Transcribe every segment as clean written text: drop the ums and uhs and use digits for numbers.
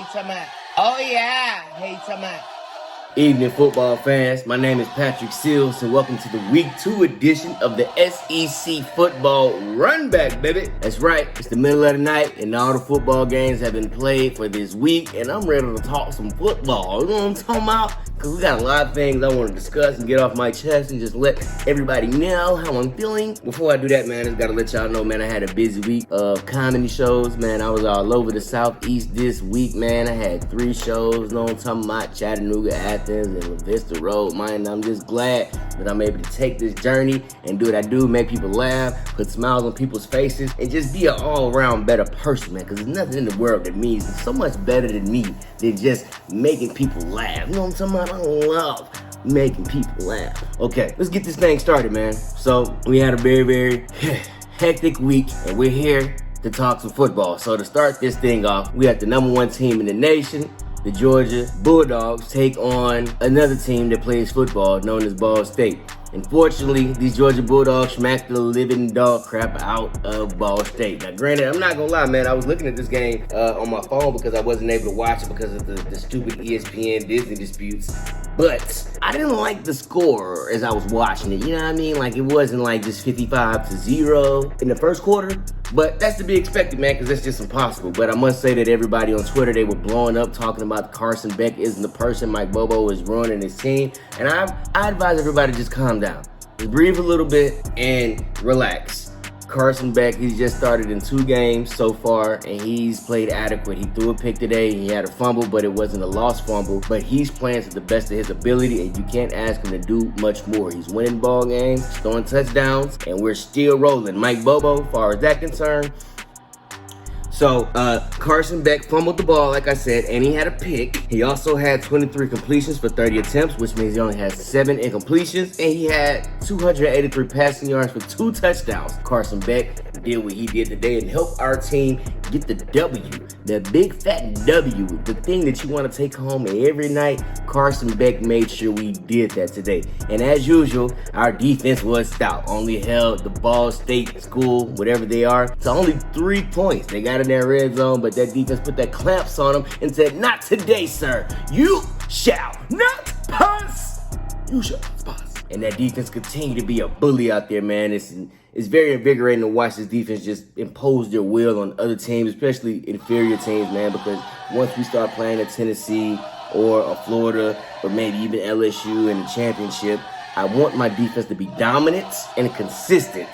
Hater. Oh yeah, Hater. Evening, football fans. My name is Patrick Seals, and welcome to the Week 2 edition of the SEC Football Runback, baby. That's right, it's the middle of the night, and all the football games have been played for this week, and I'm ready to talk some football. You know what I'm talking about? Because we got a lot of things I want to discuss and get off my chest and just let everybody know how I'm feeling. Before I do that, man, I just got to let y'all know, man, I had a busy week of comedy shows, man. I was all over the Southeast this week, man. I had 3 shows, you know what I'm talking about? Chattanooga, Athens, and La Vista Road, man. I'm just glad that I'm able to take this journey and do what I do, make people laugh, put smiles on people's faces, and just be an all-around better person, man, because there's nothing in the world that means so much better than me than just making people laugh. You know what I'm talking about? I love making people laugh. Okay, let's get this thing started, man. So, we had a very, very hectic week, and we're here to talk some football. So, to start this thing off, we have the number 1 team in the nation, the Georgia Bulldogs, take on another team that plays football known as Ball State. Unfortunately, these Georgia Bulldogs smacked the living dog crap out of Ball State. Now, granted, I'm not gonna lie, man, I was looking at this game on my phone because I wasn't able to watch it because of the stupid ESPN Disney disputes. But I didn't like the score as I was watching it, you know what I mean? Like, it wasn't like just 55-0 in the first quarter. But that's to be expected, man, because that's just impossible. But I must say that everybody on Twitter, they were blowing up, talking about Carson Beck isn't the person. Mike Bobo is ruining his team. And I advise everybody to just calm down. Just breathe a little bit and relax. Carson Beck, he's just started in 2 games so far, and he's played adequate. He threw a pick today. He had a fumble, but it wasn't a lost fumble. But he's playing to the best of his ability, and you can't ask him to do much more. He's winning ball games, throwing touchdowns, and we're still rolling. Mike Bobo, as far as that concerned. So, Carson Beck fumbled the ball, like I said, and he had a pick. He also had 23 completions for 30 attempts, which means he only has 7 incompletions, and he had 283 passing yards for 2 touchdowns. Carson Beck did what he did today and helped our team get the W, the big fat W, the thing that you want to take home every night. Carson Beck made sure we did that today. And as usual, our defense was stout. Only held the Ball State school, whatever they are, to only 3 points. They got in their red zone, but that defense put that clamps on them and said, "Not today, sir. You shall not pass. You shall not pass." And that defense continued to be a bully out there, man. It's very invigorating to watch this defense just impose their will on other teams, especially inferior teams, man, because once we start playing a Tennessee or a Florida or maybe even LSU in the championship, I want my defense to be dominant and consistent.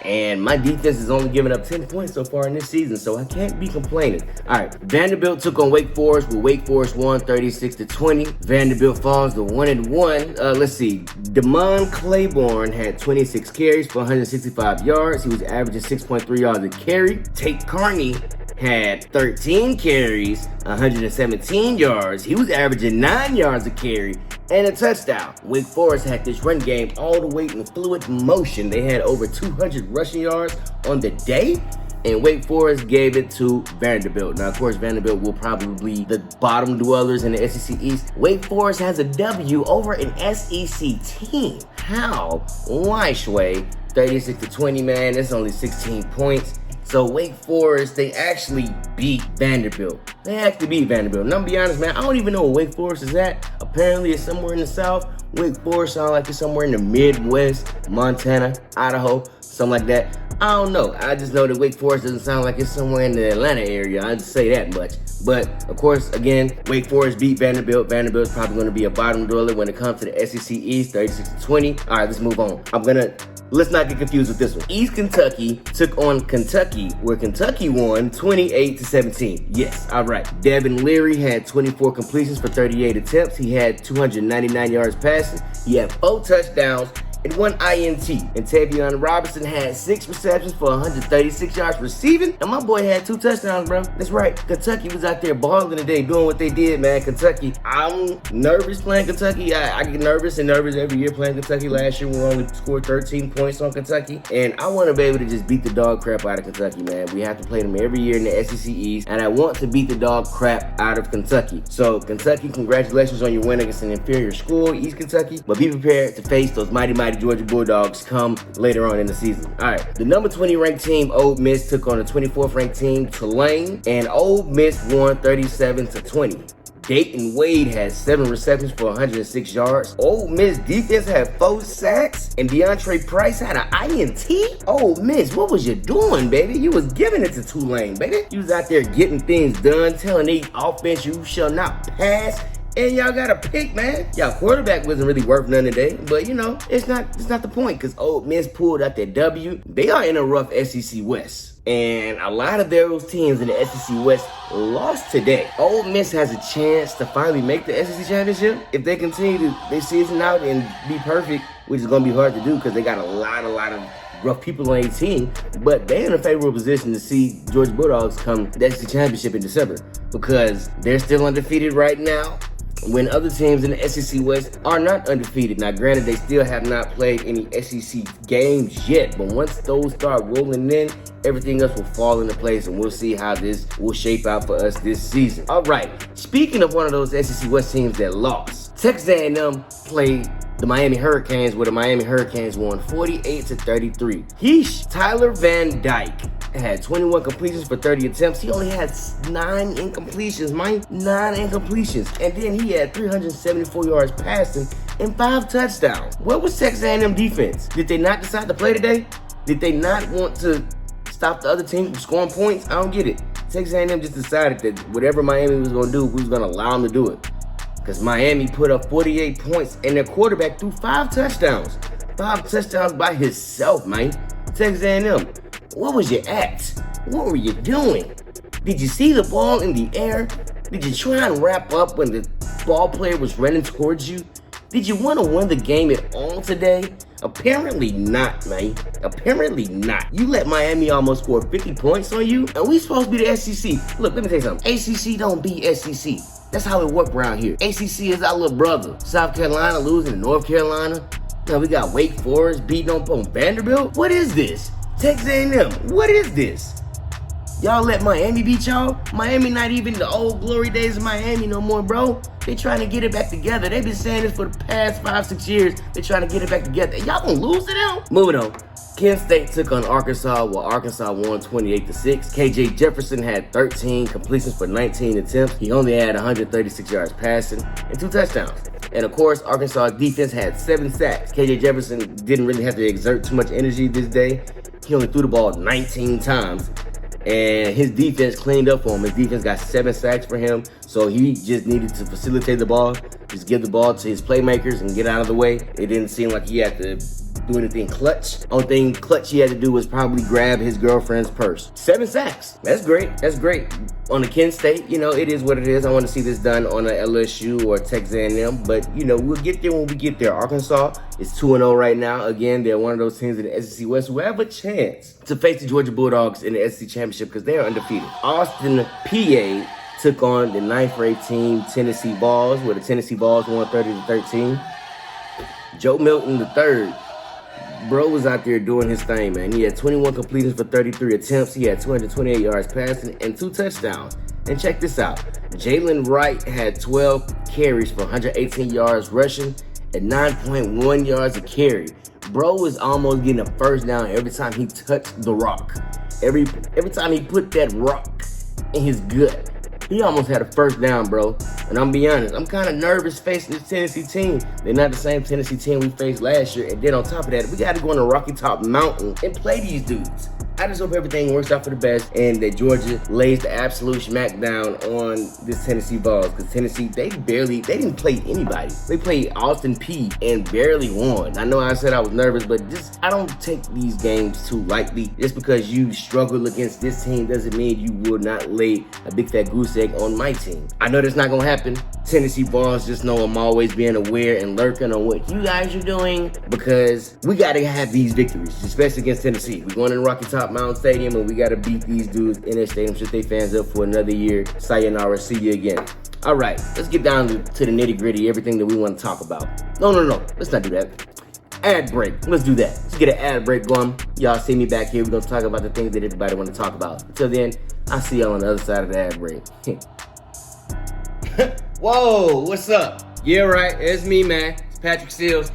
And my defense is only giving up 10 points so far in this season, so I can't be complaining. All right, Vanderbilt took on Wake Forest, where Wake Forest won 36-20. Vanderbilt falls to 1-1. Let's see. Damon Claiborne had 26 carries for 165 yards. He was averaging 6.3 yards a carry. Tate Carney had 13 carries, 117 yards. He was averaging 9 yards a carry and a touchdown. Wake Forest had this run game all the way in fluid motion. They had over 200 rushing yards on the day, and Wake Forest gave it to Vanderbilt. Now, of course, Vanderbilt will probably be the bottom dwellers in the SEC East. Wake Forest has a W over an SEC team. How? Why, Shway? 36-20, man. That's only 16 points. So Wake Forest, they actually beat Vanderbilt. And I'm gonna be honest, man, I don't even know where Wake Forest is at. Apparently it's somewhere in the South. Wake Forest sounds like it's somewhere in the Midwest, Montana, Idaho, something like that. I don't know. I just know that Wake Forest doesn't sound like it's somewhere in the Atlanta area. I just say that much. But, of course, again, Wake Forest beat Vanderbilt. Vanderbilt's probably going to be a bottom dweller when it comes to the SEC East, 36-20. All right, let's move on. Let's not get confused with this one. East Kentucky took on Kentucky, where Kentucky won 28-17. Yes, all right. Devin Leary had 24 completions for 38 attempts. He had 299 yards passing. He had 4 touchdowns and 1 INT. And Tavion Robinson had 6 receptions for 136 yards receiving. And my boy had 2 touchdowns, bro. That's right. Kentucky was out there balling today, doing what they did, man. Kentucky. I'm nervous playing Kentucky. I get nervous every year playing Kentucky. Last year we only scored 13 points on Kentucky. And I want to be able to just beat the dog crap out of Kentucky, man. We have to play them every year in the SEC East. And I want to beat the dog crap out of Kentucky. So, Kentucky, congratulations on your win against an inferior school, East Kentucky. But be prepared to face those mighty mighty Georgia Bulldogs come later on in the season. All right, the number 20 ranked team, Ole Miss, took on the 24th ranked team, Tulane, and Ole Miss won 37-20. Dayton Wade had 7 receptions for 106 yards. Ole Miss defense had 4 sacks. And DeAndre Price had an INT. Ole Miss, what was you doing, baby? You was giving it to Tulane, baby. You was out there getting things done, telling the offense you shall not pass. And y'all got a pick, man. Y'all quarterback wasn't really worth none today. But, you know, it's not the point because Ole Miss pulled out that W. They are in a rough SEC West. And a lot of those teams in the SEC West lost today. Ole Miss has a chance to finally make the SEC championship if they continue their season out and be perfect, which is going to be hard to do because they got a lot of rough people on their team. But they're in a favorable position to see Georgia Bulldogs come to the SEC championship in December because they're still undefeated right now, when other teams in the SEC West are not undefeated. Now, granted, they still have not played any SEC games yet, but once those start rolling in, everything else will fall into place, and we'll see how this will shape out for us this season. All right, speaking of one of those SEC West teams that lost, Texas A&M played the Miami Hurricanes, where the Miami Hurricanes won 48-33. Yeesh. Tyler Van Dyke had 21 completions for 30 attempts. He only had 9 incompletions, man. 9 incompletions. And then he had 374 yards passing and 5 touchdowns. What was Texas A&M defense? Did they not decide to play today? Did they not want to stop the other team from scoring points? I don't get it. Texas A&M just decided that whatever Miami was going to do, we was going to allow them to do it. Because Miami put up 48 points and their quarterback threw 5 touchdowns. 5 touchdowns by himself, man. Texas A&M, what was your act? What were you doing? Did you see the ball in the air? Did you try and wrap up when the ball player was running towards you? Did you want to win the game at all today? Apparently not, man. Apparently not. You let Miami almost score 50 points on you, and we supposed to be the SEC. Look, let me tell you something. ACC don't beat SEC. That's how it work around here. ACC is our little brother. South Carolina losing to North Carolina. Now we got Wake Forest beating on Vanderbilt. What is this? Texas A&M, what is this? Y'all let Miami beat y'all? Miami not even the old glory days of Miami no more, bro. They trying to get it back together. They've been saying this for the past 5-6 years. They trying to get it back together. Y'all gonna lose to them? Moving on. Kent State took on Arkansas, while Arkansas won 28-6. KJ Jefferson had 13 completions for 19 attempts. He only had 136 yards passing and 2 touchdowns. And of course, Arkansas defense had 7 sacks. KJ Jefferson didn't really have to exert too much energy this day. He only threw the ball 19 times. And his defense cleaned up for him. His defense got 7 sacks for him. So he just needed to facilitate the ball, just give the ball to his playmakers and get out of the way. It didn't seem like he had to do anything clutch. Only thing clutch he had to do was probably grab his girlfriend's purse. 7 sacks. That's great. That's great. On the Kent State, you know, it is what it is. I want to see this done on a LSU or Texas A&M, but, you know, we'll get there when we get there. Arkansas is 2-0 right now. Again, they're one of those teams in the SEC West who have a chance to face the Georgia Bulldogs in the SEC Championship because they are undefeated. Austin, PA took on the 9th-ranked team, Tennessee Vols, where the Tennessee Vols won 30-13. Joe Milton III. Bro was out there doing his thing, man. He had 21 completions for 33 attempts. He had 228 yards passing and 2 touchdowns. And check this out. Jalen Wright had 12 carries for 118 yards rushing and 9.1 yards a carry. Bro was almost getting a first down every time he touched the rock. Every time he put that rock in his gut, he almost had a first down, bro. And I'm be honest, I'm kind of nervous facing this Tennessee team. They're not the same Tennessee team we faced last year. And then on top of that, we got to go on the Rocky Top Mountain and play these dudes. I just hope everything works out for the best and that Georgia lays the absolute smackdown on this Tennessee Vols. Because Tennessee, they didn't play anybody. They played Austin P and barely won. I know I said I was nervous, but I don't take these games too lightly. Just because you struggle against this team doesn't mean you will not lay a big fat goose egg on my team. I know that's not going to happen. Tennessee Vols just know I'm always being aware and lurking on what you guys are doing because we got to have these victories, especially against Tennessee. We're going to Rocky Top Mountain Stadium and we got to beat these dudes in their stadium, shut their fans up for another year. Sayonara, see you again. All right, let's get down to the nitty gritty, everything that we want to talk about. No, let's not do that. Ad break, let's do that. Let's get an ad break going. Y'all see me back here. We're going to talk about the things that everybody want to talk about. Until then, I'll see y'all on the other side of the ad break. Whoa, what's up? Yeah, right, it's me, man. Patrick Seals.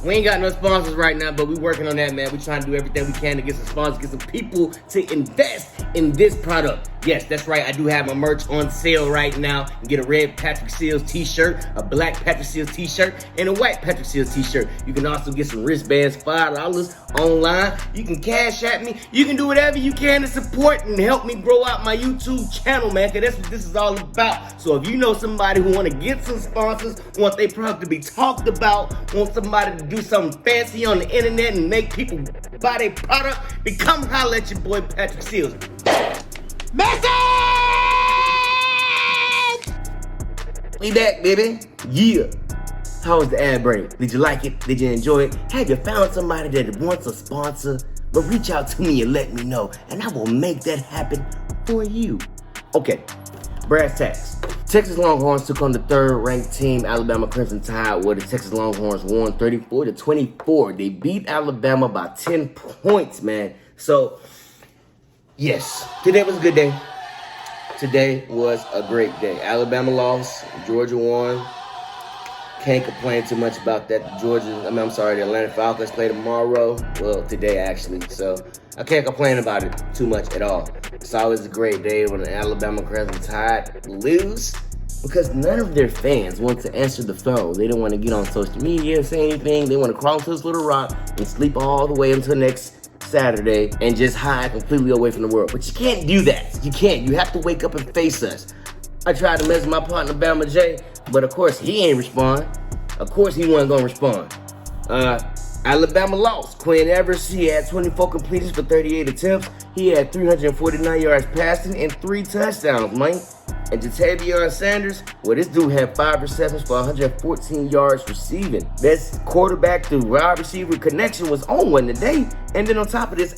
We ain't got no sponsors right now, but we working on that, man. We trying to do everything we can to get some sponsors, get some people to invest in this product. Yes, that's right. I do have my merch on sale right now. You can get a red Patrick Seals t-shirt, a black Patrick Seals t-shirt, and a white Patrick Seals t-shirt. You can also get some wristbands, $5 online. You can cash at me. You can do whatever you can to support and help me grow out my YouTube channel, man, because that's what this is all about. So if you know somebody who want to get some sponsors, want their product to be talked about, want somebody to do something fancy on the internet and make people buy their product, then come holler at your boy Patrick Seals. Message! We back, baby. Yeah. How was the ad break? Did you like it? Did you enjoy it? Have you found somebody that wants a sponsor? But reach out to me and let me know, and I will make that happen for you. Okay, brass tacks. Texas Longhorns took on the third-ranked team, Alabama Crimson Tide, where the Texas Longhorns won 34-24. They beat Alabama by 10 points, man. So, yes, today was a good day. Today was a great day. Alabama lost, Georgia won. Can't complain too much about that. The Atlanta Falcons play tomorrow. Well, today actually. So I can't complain about it too much at all. It's always a great day when the Alabama Crimson Tide lose, because none of their fans want to answer the phone. They don't want to get on social media and say anything. They want to crawl into this little rock and sleep all the way until next Saturday and just hide completely away from the world. But you can't do that. You can't. You have to wake up and face us. I tried to message my partner, Bama J, but of course he ain't respond. Of course he wasn't gonna respond. Alabama lost. Quinn Evers, he had 24 completions for 38 attempts. He had 349 yards passing and 3 touchdowns, man. And Jatavion Sanders, well, this dude had 5 receptions for 114 yards receiving. Best quarterback to wide receiver connection was on one today. And then on top of this,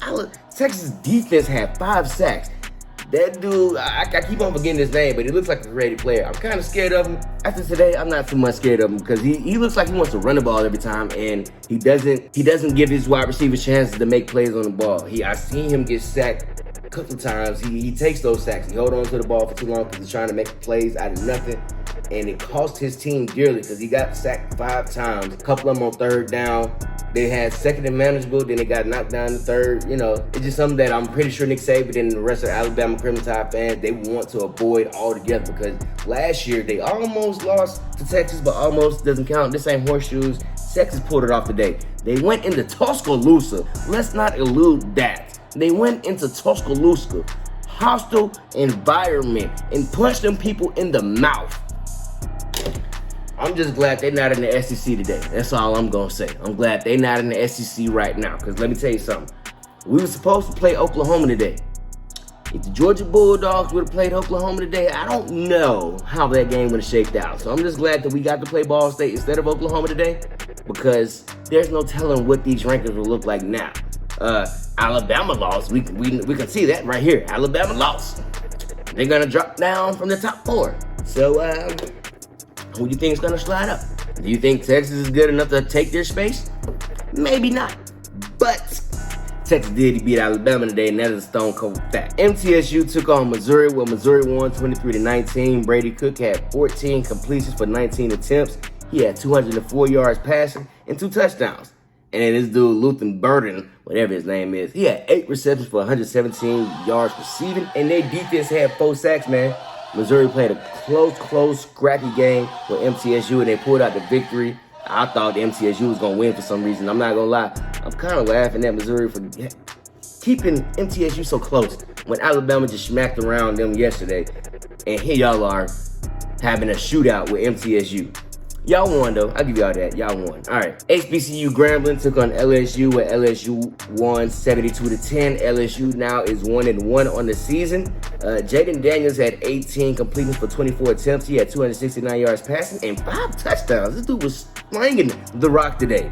Texas defense had 5 sacks. That dude, I keep on forgetting his name, but he looks like a great player. I'm kind of scared of him. After today, I'm not too much scared of him because he looks like he wants to run the ball every time, and he doesn't give his wide receivers chances to make plays on the ball. I seen him get sacked a couple times. He takes those sacks. He hold on to the ball for too long because he's trying to make plays out of nothing, and it cost his team dearly because he got sacked 5 times. A couple of them on third down. They had second and manageable, then they got knocked down to third. You know, it's just something that I'm pretty sure Nick Saban and the rest of the Alabama Crimson Tide fans, they want to avoid altogether, because last year they almost lost to Texas, but almost doesn't count. This ain't horseshoes. Texas pulled it off today. They went into Tuscaloosa. Let's not elude that. They went into Tuscaloosa, hostile environment, and punched them people in the mouth. I'm just glad they're not in the SEC today. That's all I'm going to say. I'm glad they're not in the SEC right now, because let me tell you something. We were supposed to play Oklahoma today. If the Georgia Bulldogs would have played Oklahoma today, I don't know how that game would have shaped out. So I'm just glad that we got to play Ball State instead of Oklahoma today, because there's no telling what these rankings will look like now. Alabama lost. We can see that right here. Alabama lost. They're going to drop down from the top 4. So, who do you think is going to slide up? Do you think Texas is good enough to take their space? Maybe not. But Texas did beat Alabama today, and that is a stone cold fact. MTSU took on Mizzouri, where Mizzouri won 23-19. Brady Cook had 14 completions for 19 attempts. He had 204 yards passing and 2 touchdowns. And then this dude, Luther Burden, whatever his name is, he had 8 receptions for 117 yards receiving. And their defense had 4 sacks, man. Mizzouri played a close, scrappy game with MTSU, and they pulled out the victory. I thought the MTSU was going to win for some reason. I'm not going to lie. I'm kind of laughing at Mizzouri for keeping MTSU so close when Alabama just smacked around them yesterday. And here y'all are having a shootout with MTSU. Y'all won, though. I'll give y'all that. Y'all won. All right. HBCU Grambling took on LSU, where LSU won 72-10. LSU now is 1-1 on the season. Jaden Daniels had 18 completions for 24 attempts. He had 269 yards passing and 5 touchdowns. This dude was slinging the rock today.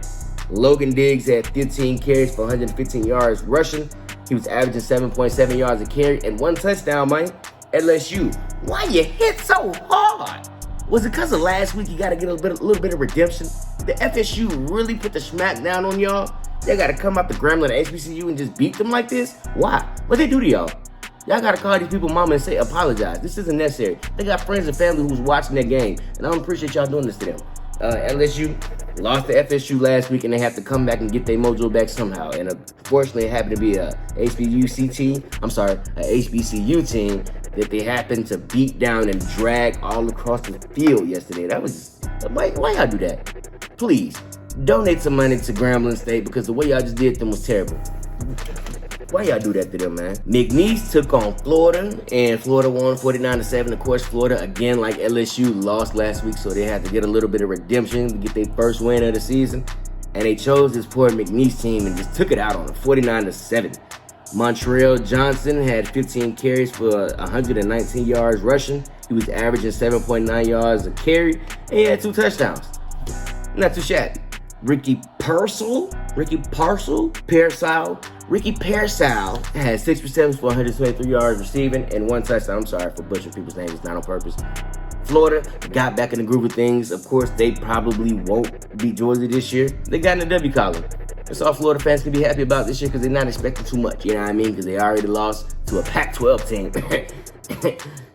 Logan Diggs had 15 carries for 115 yards rushing. He was averaging 7.7 yards a carry and 1 touchdown, man. LSU, why you hit so hard? Was it because of last week you got to get a little bit of redemption? The FSU really put the smack down on y'all? They got to come out the Grambling and HBCU and just beat them like this? Why? What they do to y'all? Y'all got to call these people mama and say apologize. This isn't necessary. They got friends and family who's watching that game, and I don't appreciate y'all doing this to them. LSU lost to FSU last week, and they have to come back and get their mojo back somehow. And unfortunately, it happened to be a HBCU team that they happened to beat down and drag all across the field yesterday. That was why y'all do that? Please donate some money to Grambling State, because the way y'all just did them was terrible. Why y'all do that to them, man? McNeese took on Florida, and Florida won 49-7. Of course, Florida, again, like LSU, lost last week, so they had to get a little bit of redemption to get their first win of the season. And they chose this poor McNeese team and just took it out on them, 49-7. Montreal Johnson had 15 carries for 119 yards rushing. He was averaging 7.9 yards a carry, and he had 2 touchdowns. Not too shabby. Ricky Pearsall had 6 receptions for 123 yards receiving and 1 touchdown. I'm sorry for butchering people's names, it's not on purpose. Florida got back in the groove of things. Of course, they probably won't beat Georgia this year. They got in the W column. That's all Florida fans can be happy about this year, because they're not expecting too much. You know what I mean? Because they already lost to a Pac-12 team.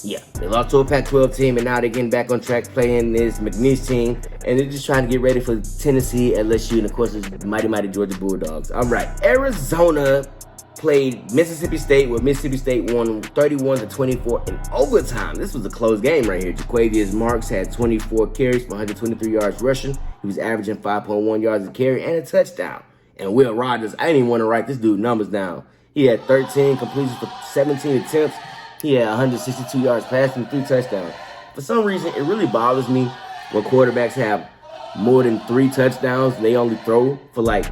Yeah, they lost to a Pac-12 team, and now they're getting back on track playing this McNeese team, and they're just trying to get ready for Tennessee, LSU, and of course, it's mighty Georgia Bulldogs. All right, Arizona played Mississippi State, where Mississippi State won 31-24 in overtime. This was a close game right here. Jaquavius Marks had 24 carries for 123 yards rushing. He was averaging 5.1 yards a carry and a touchdown. And Will Rogers, I didn't even want to write this dude numbers down. He had 13 completions for 17 attempts. He had 162 yards passing, 3 touchdowns. For some reason, it really bothers me when quarterbacks have more than 3 touchdowns and they only throw for like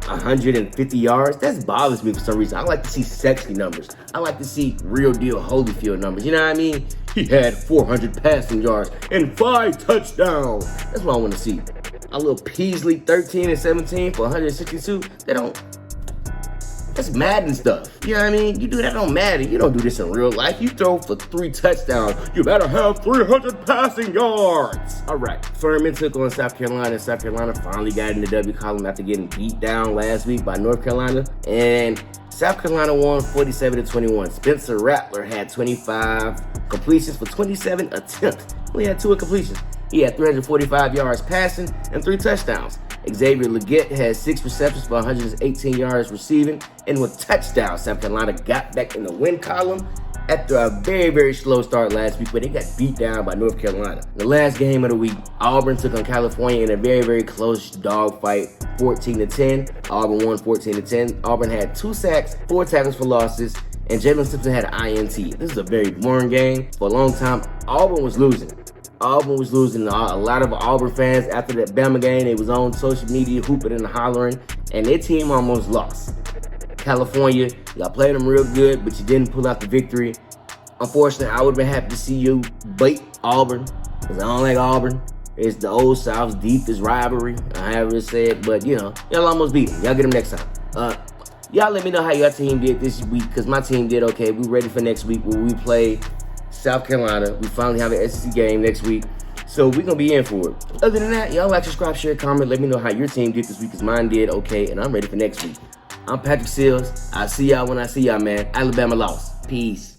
150 yards. That bothers me for some reason. I like to see sexy numbers. I like to see real deal Holyfield numbers. You know what I mean? He had 400 passing yards and 5 touchdowns. That's what I want to see. A little Peasley, 13 and 17 for 162. That's Madden stuff. You know what I mean? You do that on Madden. You don't do this in real life. You throw for 3 touchdowns. You better have 300 passing yards. All right. Furman took on South Carolina, and South Carolina finally got in the W column after getting beat down last week by North Carolina. And South Carolina won 47-21. Spencer Rattler had 25 completions for 27 attempts. Only had 2 completions. He had 345 yards passing and 3 touchdowns. Xavier Legette had 6 receptions for 118 yards receiving and 1 touchdown. South Carolina got back in the win column after a very slow start last week, but they got beat down by North Carolina. The last game of the week, Auburn took on California in a very close dogfight, 14-10. Auburn won 14-10. Auburn had 2 sacks, 4 tackles for losses, and Jalen Simpson had an INT. This is a very boring game. For a long time, Auburn was losing. A lot of Auburn fans, after that Bama game, they was on social media hooping and hollering, and their team almost lost. California, y'all played them real good, but you didn't pull out the victory. Unfortunately, I would have been happy to see you beat Auburn, because I don't like Auburn. It's the old South's deepest rivalry, I ever said, but you know, y'all almost beat them. Y'all get them next time. Y'all let me know how your team did this week, because my team did okay. We ready for next week where we play South Carolina. We finally have an SEC game next week, so we're gonna be in for it. Other than that, y'all like, subscribe, share, comment. Let me know how your team did this week, because mine did okay, and I'm ready for next week. I'm Patrick Seals. I'll see y'all when I see y'all, man. Alabama lost. Peace.